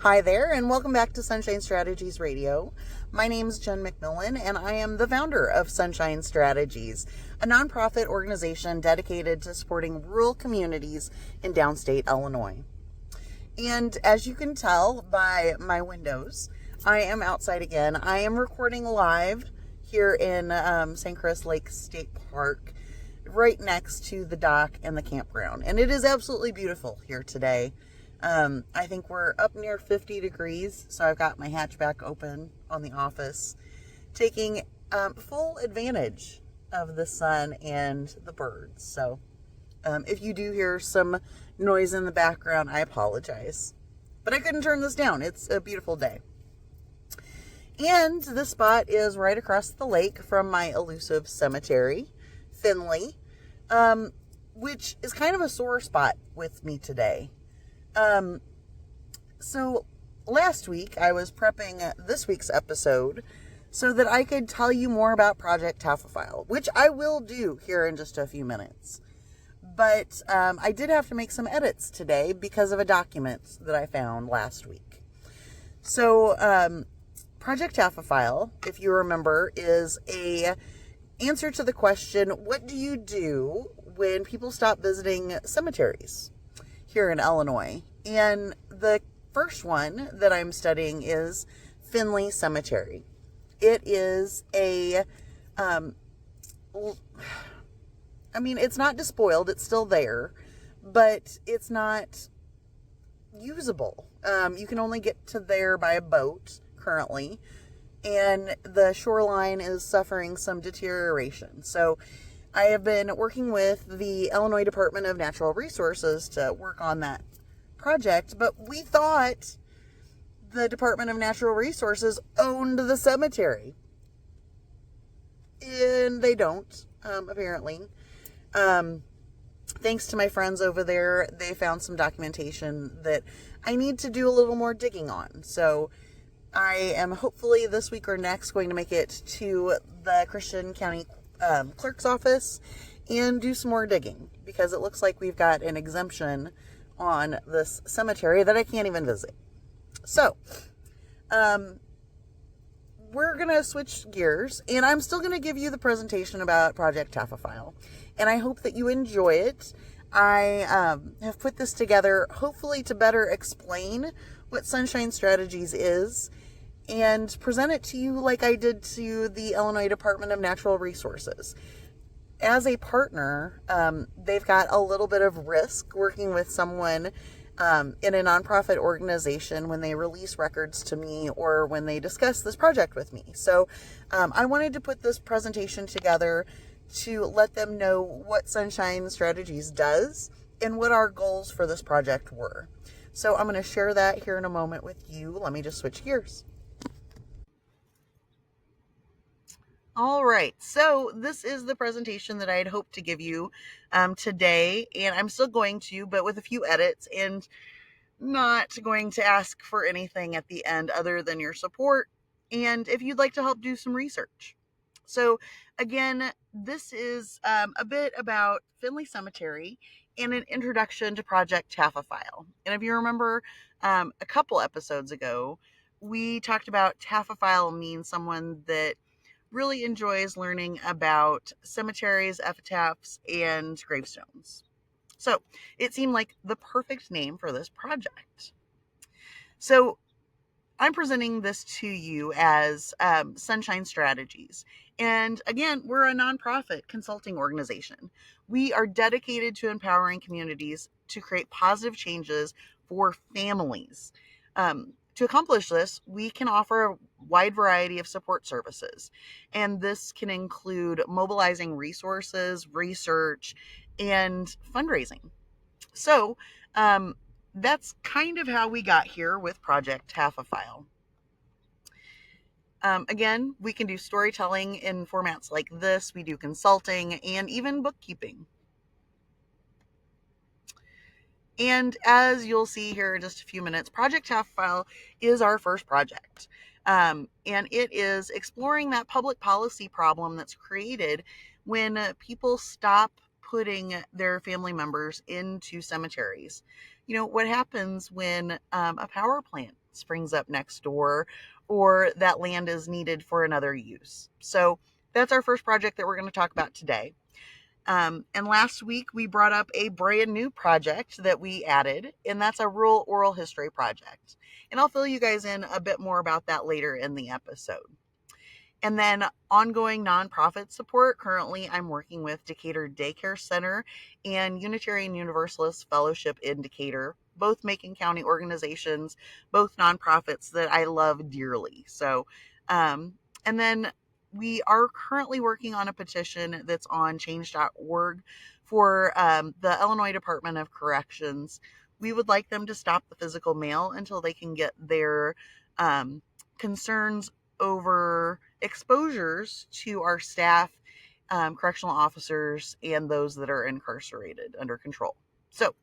Hi there, and welcome back to Sunshine Strategies Radio. My name is Jen McMillan, and I am the founder of Sunshine Strategies, a nonprofit organization dedicated to supporting rural communities in downstate Illinois. And as you can tell by my windows, I am outside again. I am recording live here in St. Croix Lake State Park, right next to the dock and the campground. And it is absolutely beautiful here today. I think we're up near 50 degrees, so I've got my hatchback open on the office, taking full advantage of the sun and the birds. So if you do hear some noise in the background, I apologize. But I couldn't turn this down. It's a beautiful day. And this spot is right across the lake from my elusive cemetery, Finley, which is kind of a sore spot with me today. So last week I was prepping this week's episode so that I could tell you more about Project Tafophile, which I will do here in just a few minutes. But I did have to make some edits today because of a document that I found last week. So Project Tafophile, if you remember, is a answer to the question, what do you do when people stop visiting cemeteries here in Illinois? And the first one that I'm studying is Finley Cemetery. It is it's not despoiled, it's still there, but it's not usable. You can only get to there by a boat currently, and the shoreline is suffering some deterioration. So I have been working with the Illinois Department of Natural Resources to work on that project, but we thought the Department of Natural Resources owned the cemetery, and they don't, apparently. Thanks to my friends over there, they found some documentation that I need to do a little more digging on. So I am hopefully this week or next going to make it to the Christian County clerk's office and do some more digging, because it looks like we've got an exemption on this cemetery that I can't even visit. So we're going to switch gears, and I'm still going to give you the presentation about Project Tafophile, and I hope that you enjoy it. I have put this together hopefully to better explain what Sunshine Strategies is and present it to you like I did to the Illinois Department of Natural Resources. As a partner, they've got a little bit of risk working with someone in a nonprofit organization when they release records to me or when they discuss this project with me. So I wanted to put this presentation together to let them know what Sunshine Strategies does and what our goals for this project were. So I'm going to share that here in a moment with you. Let me just switch gears. All right, so this is the presentation that I had hoped to give you today, and I'm still going to, but with a few edits, and not going to ask for anything at the end other than your support, and if you'd like to help do some research. So again, this is a bit about Finley Cemetery and an introduction to Project Tafophile. And if you remember a couple episodes ago, we talked about Tafophile means someone that really enjoys learning about cemeteries, epitaphs, and gravestones. So it seemed like the perfect name for this project. So I'm presenting this to you as Sunshine Strategies. And again, we're a nonprofit consulting organization. We are dedicated to empowering communities to create positive changes for families. To accomplish this, we can offer a wide variety of support services. And this can include mobilizing resources, research, and fundraising. So that's kind of how we got here with Project Tafophile. Again, we can do storytelling in formats like this. We do consulting and even bookkeeping. And as you'll see here in just a few minutes, Project Tafophile is our first project. And it is exploring that public policy problem that's created when people stop putting their family members into cemeteries. You know, what happens when a power plant springs up next door, or that land is needed for another use. So that's our first project that we're going to talk about today. And last week we brought up a brand new project that we added, and that's a rural oral history project. And I'll fill you guys in a bit more about that later in the episode. And then ongoing nonprofit support. Currently, I'm working with Decatur Daycare Center and Unitarian Universalist Fellowship in Decatur, both Macon County organizations, both nonprofits that I love dearly. So, and then we are currently working on a petition that's on change.org for the Illinois Department of Corrections. We would like them to stop the physical mail until they can get their concerns over exposures to our staff, correctional officers, and those that are incarcerated under control. So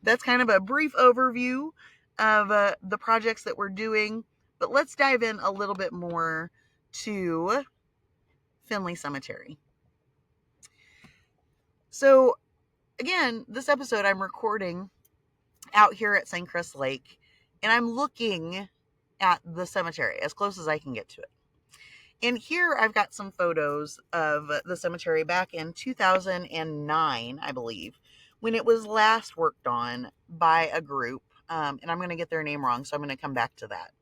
that's kind of a brief overview of the projects that we're doing, but let's dive in a little bit more to Finley Cemetery. So again, this episode I'm recording out here at St. Chris Lake, and I'm looking at the cemetery as close as I can get to it. And here I've got some photos of the cemetery back in 2009, I believe, when it was last worked on by a group. And I'm going to get their name wrong, so I'm going to come back to that.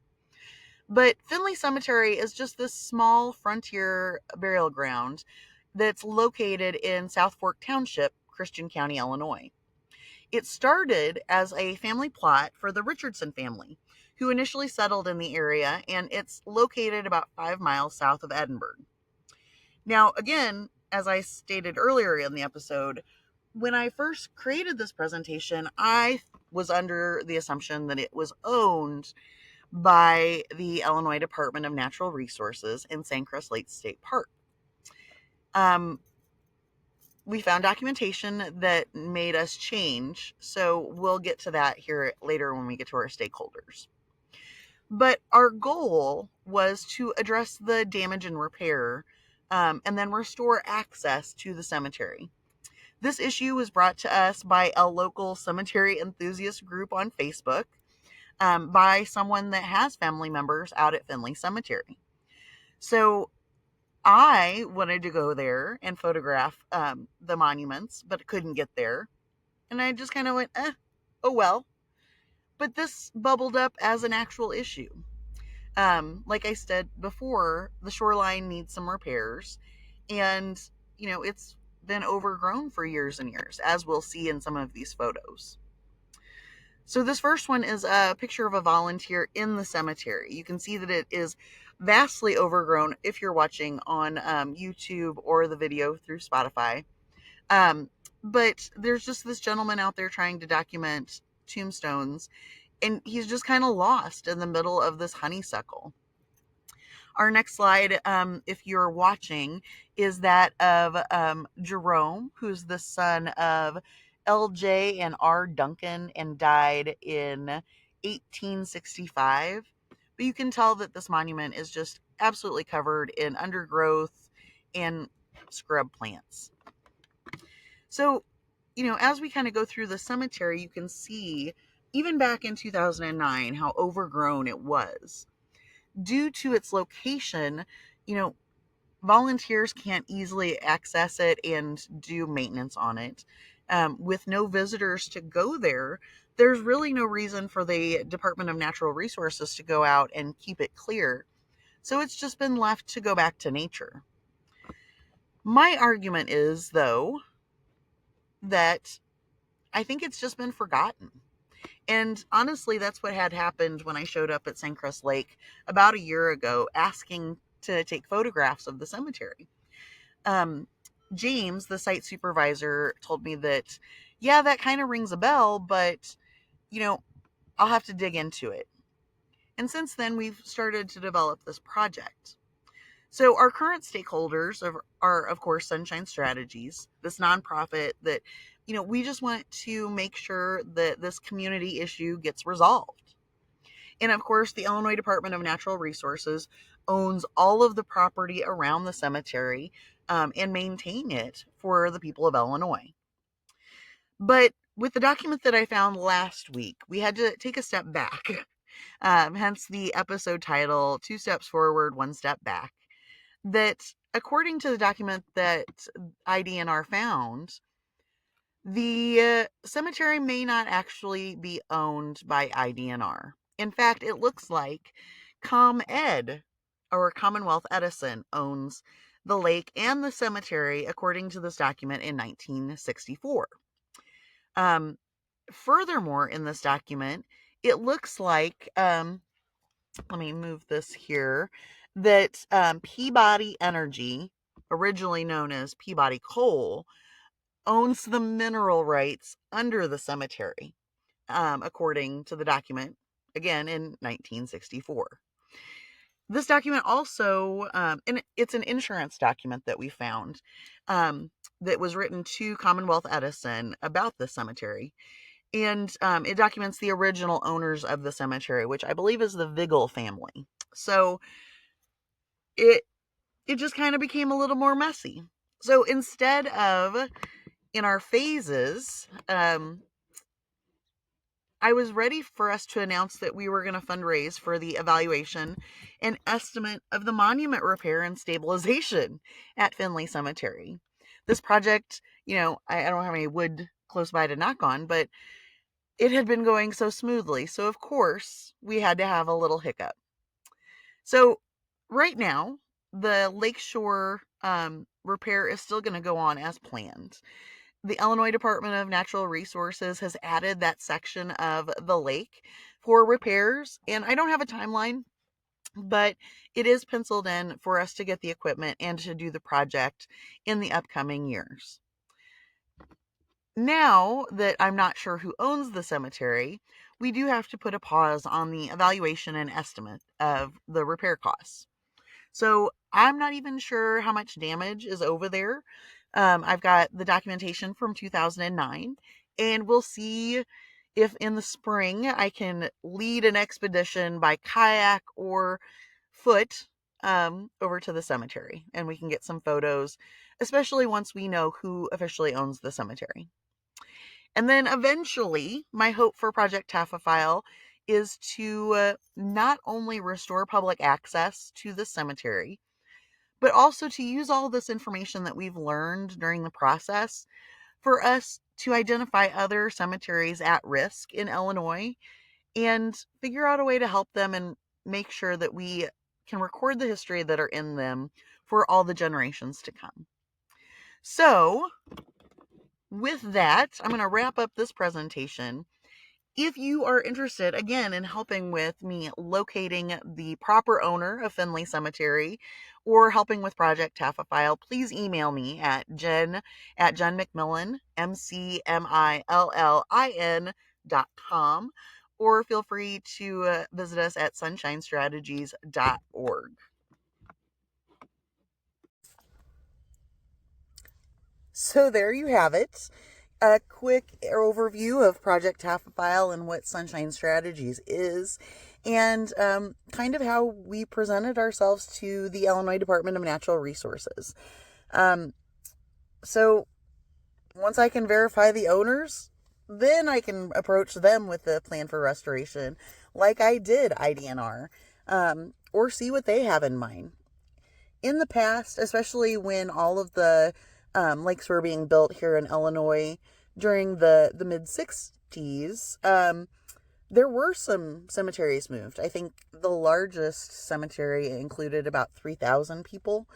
But Finley Cemetery is just this small frontier burial ground that's located in South Fork Township, Christian County, Illinois. It started as a family plot for the Richardson family, who initially settled in the area, and it's located about 5 miles south of Edinburgh. Now, again, as I stated earlier in the episode, when I first created this presentation, I was under the assumption that it was owned by the Illinois Department of Natural Resources in St. Chris Lake State Park. We found documentation that made us change, so we'll get to that here later when we get to our stakeholders. But our goal was to address the damage and repair, and then restore access to the cemetery. This issue was brought to us by a local cemetery enthusiast group on Facebook, by someone that has family members out at Finley Cemetery. So I wanted to go there and photograph the monuments, but couldn't get there. And I just kind of went, oh well. But this bubbled up as an actual issue. Like I said before, the shoreline needs some repairs. And, it's been overgrown for years and years, as we'll see in some of these photos. So this first one is a picture of a volunteer in the cemetery. You can see that it is vastly overgrown if you're watching on YouTube or the video through Spotify. But there's just this gentleman out there trying to document tombstones, and he's just kind of lost in the middle of this honeysuckle. Our next slide, if you're watching, is that of Jerome, who's the son of L.J. and R. Duncan, and died in 1865. But you can tell that this monument is just absolutely covered in undergrowth and scrub plants. So, as we kind of go through the cemetery, you can see, even back in 2009, how overgrown it was. Due to its location, volunteers can't easily access it and do maintenance on it. With no visitors to go there, there's really no reason for the Department of Natural Resources to go out and keep it clear. So it's just been left to go back to nature. My argument is, though, that I think it's just been forgotten. And honestly, that's what had happened when I showed up at St. Chris Lake about a year ago asking to take photographs of the cemetery. James, the site supervisor, told me that, yeah, that kind of rings a bell, but, I'll have to dig into it. And since then, we've started to develop this project. So our current stakeholders are, of course, Sunshine Strategies, this nonprofit that, we just want to make sure that this community issue gets resolved. And of course, the Illinois Department of Natural Resources owns all of the property around the cemetery, and maintain it for the people of Illinois. But with the document that I found last week, we had to take a step back hence the episode title, Two Steps Forward, One Step Back, that according to the document that IDNR found, the cemetery may not actually be owned by IDNR. In fact, it looks like ComEd, or Commonwealth Edison, owns the lake and the cemetery, according to this document in 1964. Furthermore, in this document, it looks like, let me move this here, that Peabody Energy, originally known as Peabody Coal, owns the mineral rights under the cemetery, according to the document, again in 1964. This document also, and it's an insurance document that we found, that was written to Commonwealth Edison about the cemetery. And it documents the original owners of the cemetery, which I believe is the Vigil family. So it just kind of became a little more messy. So instead of in our phases, I was ready for us to announce that we were going to fundraise for the evaluation and estimate of the monument repair and stabilization at Finley Cemetery. This project, I don't have any wood close by to knock on, but it had been going so smoothly. So of course we had to have a little hiccup. So right now, the lakeshore repair is still going to go on as planned. The Illinois Department of Natural Resources has added that section of the lake for repairs, and I don't have a timeline, but it is penciled in for us to get the equipment and to do the project in the upcoming years. Now that I'm not sure who owns the cemetery, we do have to put a pause on the evaluation and estimate of the repair costs. So I'm not even sure how much damage is over there. I've got the documentation from 2009, and we'll see if in the spring I can lead an expedition by kayak or foot over to the cemetery, and we can get some photos, especially once we know who officially owns the cemetery. And then eventually, my hope for Project Taphophile is to not only restore public access to the cemetery, but also to use all this information that we've learned during the process for us to identify other cemeteries at risk in Illinois and figure out a way to help them and make sure that we can record the history that are in them for all the generations to come. So, with that, I'm going to wrap up this presentation. If you are interested, again, in helping with me locating the proper owner of Finley Cemetery or helping with Project Taphophile, please email me at jen@jenmcmillan, MCMILLIN.com, or feel free to visit us at sunshinestrategies.org. So there you have it. A quick overview of Project Taphophile and what Sunshine Strategies is, and kind of how we presented ourselves to the Illinois Department of Natural Resources. So once I can verify the owners, then I can approach them with the plan for restoration, like I did IDNR, or see what they have in mind. In the past, especially when all of the lakes were being built here in Illinois during the mid-60s, there were some cemeteries moved. I think the largest cemetery included about 3,000 people.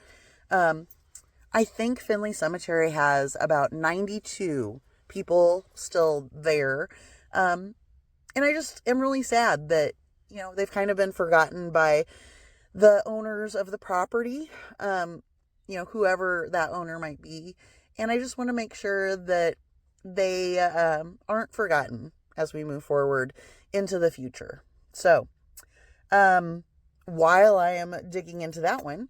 I think Finley Cemetery has about 92 people still there. And I just am really sad that, they've kind of been forgotten by the owners of the property, whoever that owner might be. And I just want to make sure that they aren't forgotten as we move forward into the future. So, while I am digging into that one,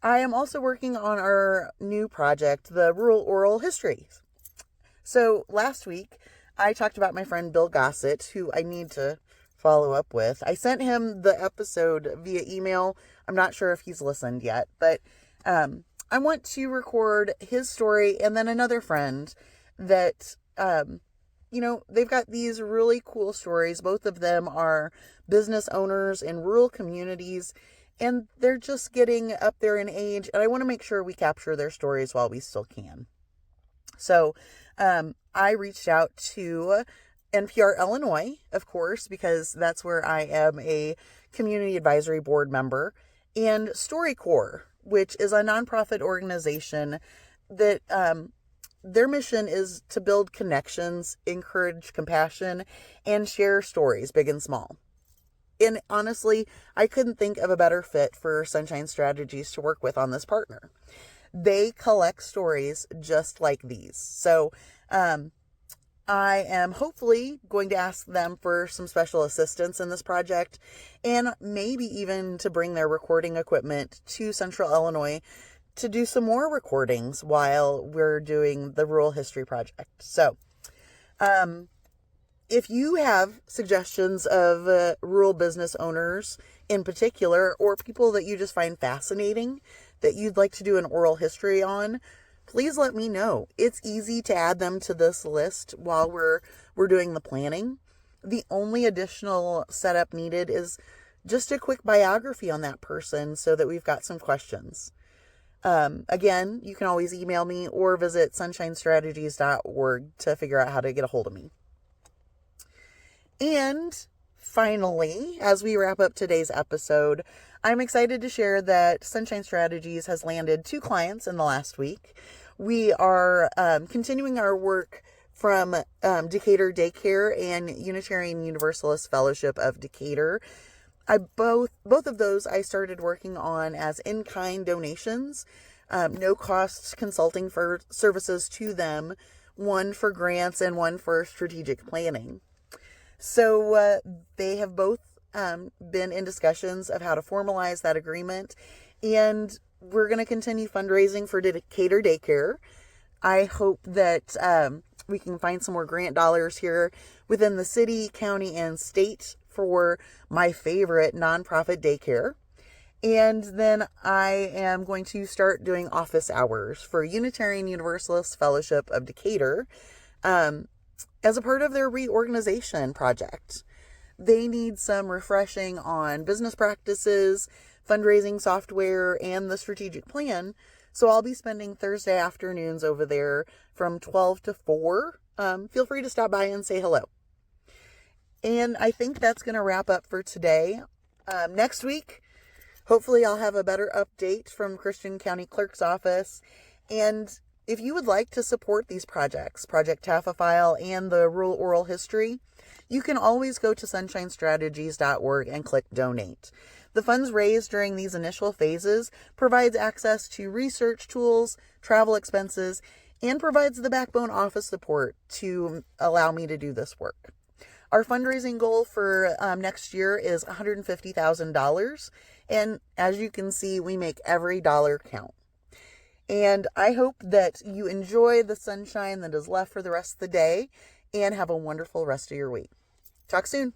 I am also working on our new project, the Rural Oral Histories. So last week, I talked about my friend Bill Gossett, who I need to follow up with. I sent him the episode via email. I'm not sure if he's listened yet, but I want to record his story and then another friend that, they've got these really cool stories. Both of them are business owners in rural communities, and they're just getting up there in age, and I want to make sure we capture their stories while we still can. So I reached out to NPR Illinois, of course, because that's where I am a community advisory board member, and StoryCorps, which is a nonprofit organization that their mission is to build connections, encourage compassion, and share stories, big and small. And honestly, I couldn't think of a better fit for Sunshine Strategies to work with on this partner. They collect stories just like these. So I am hopefully going to ask them for some special assistance in this project, and maybe even to bring their recording equipment to Central Illinois to do some more recordings while we're doing the Rural History Project. So, if you have suggestions of rural business owners in particular, or people that you just find fascinating that you'd like to do an oral history on, please let me know. It's easy to add them to this list while we're doing the planning. The only additional setup needed is just a quick biography on that person so that we've got some questions. Again, you can always email me or visit sunshinestrategies.org to figure out how to get a hold of me. And finally, as we wrap up today's episode, I'm excited to share that Sunshine Strategies has landed 2 clients in the last week. We are continuing our work from Decatur Daycare and Unitarian Universalist Fellowship of Decatur. Both of those I started working on as in-kind donations, no cost consulting for services to them, one for grants and one for strategic planning. So they have both been in discussions of how to formalize that agreement, and we're going to continue fundraising for Decatur Daycare. I hope that we can find some more grant dollars here within the city, county, and state for my favorite nonprofit daycare. And then I am going to start doing office hours for Unitarian Universalist Fellowship of Decatur as a part of their reorganization project. They need some refreshing on business practices, fundraising software, and the strategic plan. So I'll be spending Thursday afternoons over there from 12 to 4. Feel free to stop by and say hello. And I think that's going to wrap up for today. Next week, hopefully I'll have a better update from Christian County Clerk's office. And if you would like to support these projects, Project Taphophile and the Rural Oral History, you can always go to sunshinestrategies.org and click Donate. The funds raised during these initial phases provides access to research tools, travel expenses, and provides the backbone office support to allow me to do this work. Our fundraising goal for next year is $150,000, and as you can see, we make every dollar count. And I hope that you enjoy the sunshine that is left for the rest of the day and have a wonderful rest of your week. Talk soon.